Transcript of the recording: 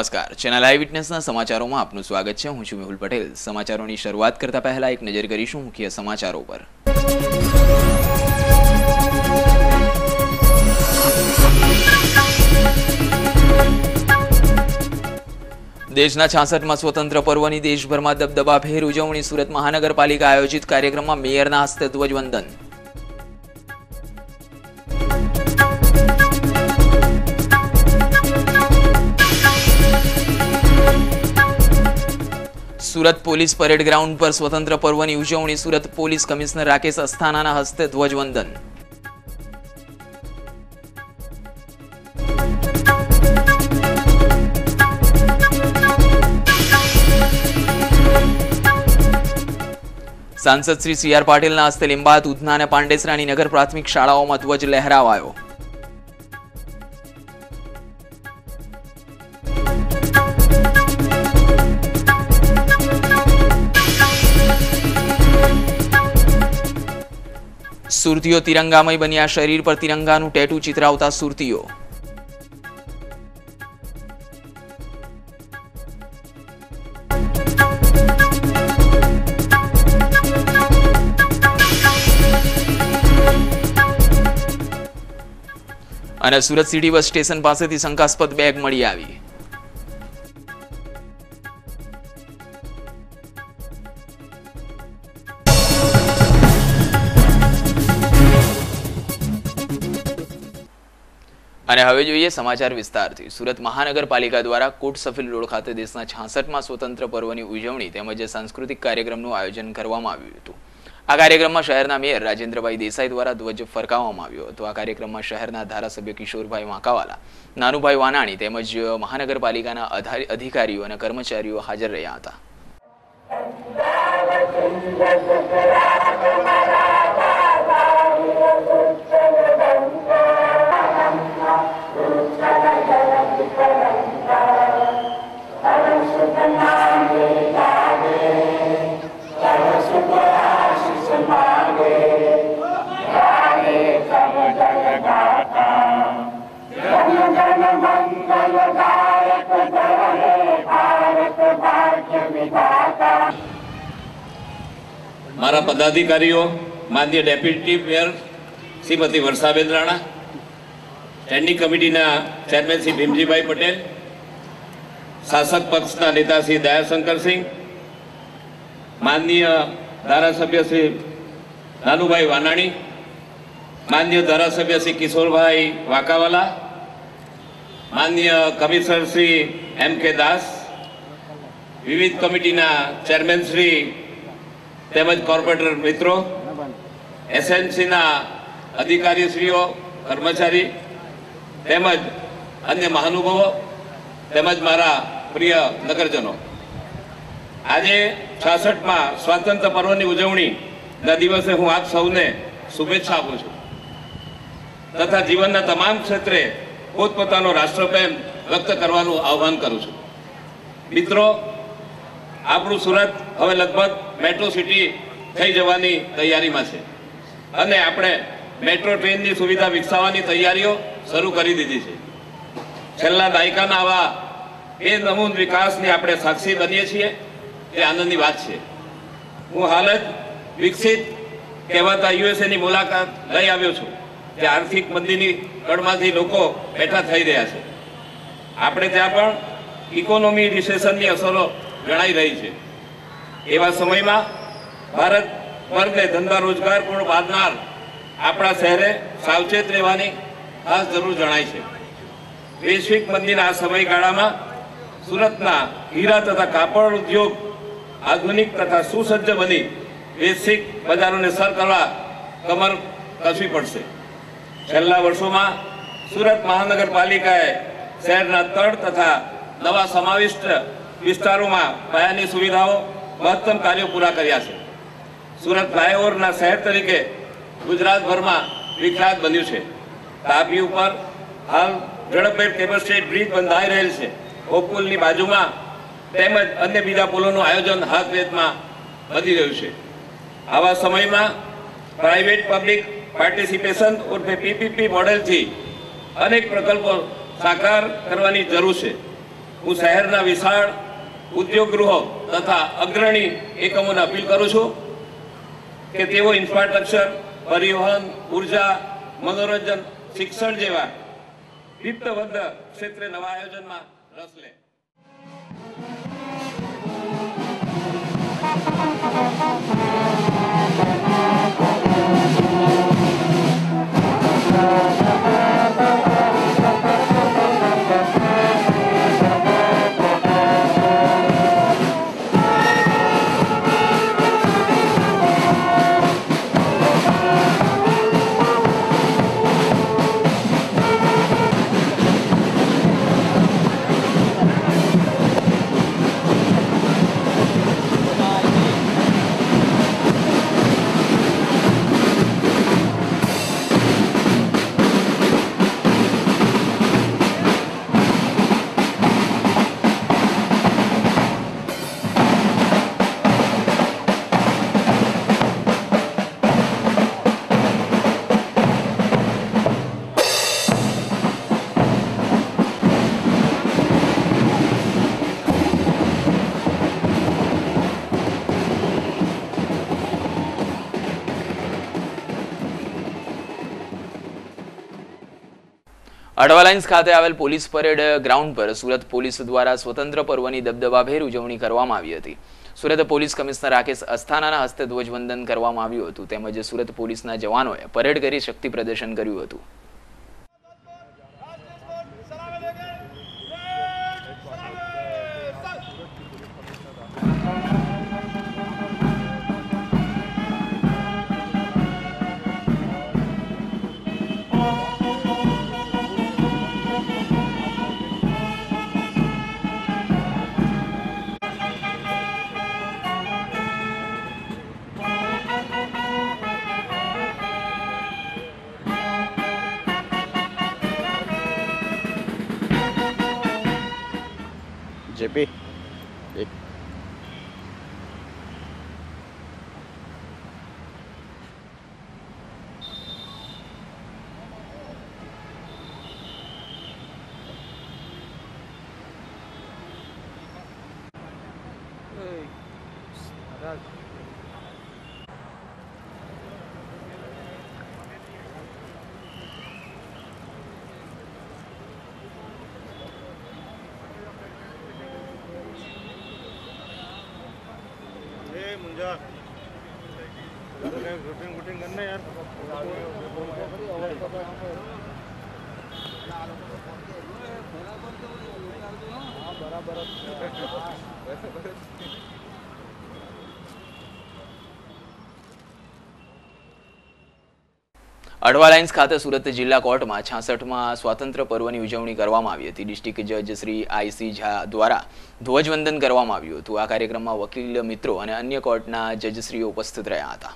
નમસ્કાર, ચેનલ આઈ વિટનેસના સમાચારોમાં આપનું સ્વાગત છે। હું છું મેહુલ પટેલ। સમાચારોની શરૂઆત કરતા પહેલા એક નજર કરીશું મુખ્ય સમાચારો પર। દેશના 66માં સ્વતંત્ર પર્વની દેશભરમાં દબદબાભેર ઉજવણી। સુરત મહાનગરપાલિકા આયોજિત કાર્યક્રમમાં મેયરના હસ્તે ધ્વજવંદન। સુરત પોલીસ પરેડ ગ્રાઉન્ડ પર સ્વતંત્ર પર્વની ઉજવણી। સુરત પોલીસ કમિશનર રાકેશ અસ્થાનાના હસ્તે ધ્વજવંદન। સાંસદ શ્રી સી.આર. પાટીલના હસ્તે લીંબાયત, ઉધના અને પાંડેસરાની નગર પ્રાથમિક શાળાઓમાં ધ્વજ લહેરાવાયો। સુરતીઓ તિરંગામય બન્યા। શરીર પર તિરંગાનું ટેટુ ચિતરાવતા સુરતીઓ। અને સુરત સિટી બસ સ્ટેશન પાસેથી શંકાસ્પદ બેગ મળી આવી। અને હવે જોઈએ સમાચાર વિસ્તારથી। સુરત મહાનગરપાલિકા દ્વારા કોટ સફીલ રોડ ખાતે દેશના 66માં સ્વતંત્ર પર્વની ઉજવણી તેમજ સાંસ્કૃતિક કાર્યક્રમનું આયોજન કરવામાં આવ્યું હતું। આ કાર્યક્રમમાં શહેરના મેયર રાજેન્દ્રભાઈ દેસાઈ દ્વારા ધ્વજ ફરકાવવામાં આવ્યો હતો। આ કાર્યક્રમમાં શહેરના ધારાસભ્ય કિશોરભાઈ વાંકાવાલા, નાનુભાઈ વાનાણી તેમજ મહાનગરપાલિકાના અધિકારીઓ અને કર્મચારીઓ હાજર રહ્યા હતા। मारा पदाधिकारीओ, माननीय deputy mayor Shrimati Varshaben Rana, standing कमिटीना चेरमेन श्री भीमजीभाई पटेल, शासक पक्षना नेता श्री दयाशंकर सिंह, माननीय धारासभ्य श्री नानुभाई वानाणी, माननीय धारासभ्य श्री किशोरभाई वाकावाला, माननीय कमिश्नर श्री M.K. दास, विविध कमिटीना चेरमेन श्री તેમજ કોર્પોરેટર મિત્રો, એસએનસીના અધિકારીશ્રીઓ, કર્મચારી તેમજ અન્ય મહાનુભાવો તેમજ મારા પ્રિય નગરજનો, આજે 66માં સ્વાતંત્ર્ય પર્વની ઉજવણીના દિવસે હું આપ સૌને શુભેચ્છા આપું છું તથા જીવનના તમામ ક્ષેત્રે પોતપોતાનો રાષ્ટ્રપ્રેમ વ્યક્ત કરવાનું આહ્વાન કરું છું। મિત્રો, આપણું સુરત હવે લગભગ મેટ્રો સિટી થઈ જવાની તૈયારીમાં છે અને આપણે મેટ્રો ટ્રેનની સુવિધા વિકસાવવાની તૈયારીઓ શરૂ કરી દીધી છે। છેલ્લા દાયકાના આવા એ નમૂન વિકાસની આપણે સાક્ષી બનીએ છીએ, એ આનંદની વાત છે। હું હાલ જ વિકસિત કહેવાતા યુએસએની મુલાકાત લઈ આવ્યો છું, જે આર્થિક મંદીની કડમાંથી લોકો બેઠા થઈ રહ્યા છે। આપણે ત્યાં પણ ઇકોનોમી રિસેશનની અસરો જણાઈ રહી છે। એવા સમયમાં ભારત વર્ગને ધંધા રોજગાર પૂર્ણ પાડનાર આપણા શહેરે સાવચેત રહેવાની ખાસ જરૂર જણાય છે। વૈશ્વિક મંદીના આ સમયગાળામાં સુરતના હીરા તથા કાપડ ઉદ્યોગ આધુનિક તથા સુસજ્જ બની વૈશ્વિક બજારોને સર કરવા કમર કસવી પડશે। છેલ્લા વર્ષોમાં સુરત મહાનગરપાલિકાએ શહેરના તળ તથા નવા સમાવિષ્ટ વિસ્તારોમાં પાયાની સુવિધાઓ મહત્તમ કાર્યો પૂરા કર્યા છે। સુરત ફ્લાયઓવરના શહેર તરીકે ગુજરાતભરમાં વિખ્યાત બન્યું છે। તાપી ઉપર હાલ ઝડપભેર કેબલ સ્ટેટ બ્રિજ બંધાઈ રહેલ છે। ઓપુલની બાજુમાં તેમજ અન્ય બીજા પુલોનું આયોજન હાથ વેતમાં વધી રહ્યું છે। આવા સમયમાં પ્રાઇવેટ પબ્લિક પાર્ટિસિપેશન ઉર્ફે PPP મોડેલથી અનેક પ્રકલ્પો સાકાર કરવાની જરૂર છે। હું શહેરના વિશાળ ઉદ્યોગ ગૃહો તથા અગ્રણી એકમોને અપીલ કરું છું કે તેઓ ઇન્ફ્રાસ્ટ્રક્ચર, પરિવહન, ઉર્જા, મનોરંજન, શિક્ષણ જેવા વિત્તબદ્ધ ક્ષેત્રે નવા આયોજનમાં રસ લે. અડવા લાઇન્સ ખાતે આવેલ પોલીસ પરેડ ગ્રાઉન્ડ પર સુરત પોલીસ દ્વારા સ્વતંત્ર પર્વની દબદબાભેર ઉજવણી કરવામાં આવી હતી. સુરત પોલીસ કમિશનર રાકેશ અસ્થાનાના હસ્તે ધ્વજવંદન કરવામાં આવ્યું હતું તેમજ સુરત પોલીસના જવાનોએ પરેડ કરી શક્તિ પ્રદર્શન કર્યું હતું. जेपी एक मुंजा ग्रुपिंग गुटिंग करना यार बराबर અડવા લાઇન્સ ખાતે સુરત જિલ્લા કોર્ટમાં 66માં સ્વાતંત્ર્ય પર્વની ઉજવણી કરવામાં આવી હતી. ડિસ્ટ્રિક્ટ જજ શ્રી આઈ.સી. ઝા દ્વારા ધ્વજવંદન કરવામાં આવ્યું હતું. આ કાર્યક્રમમાં વકીલ મિત્રો અને અન્ય કોર્ટના જજશ્રીઓ ઉપસ્થિત રહ્યા હતા.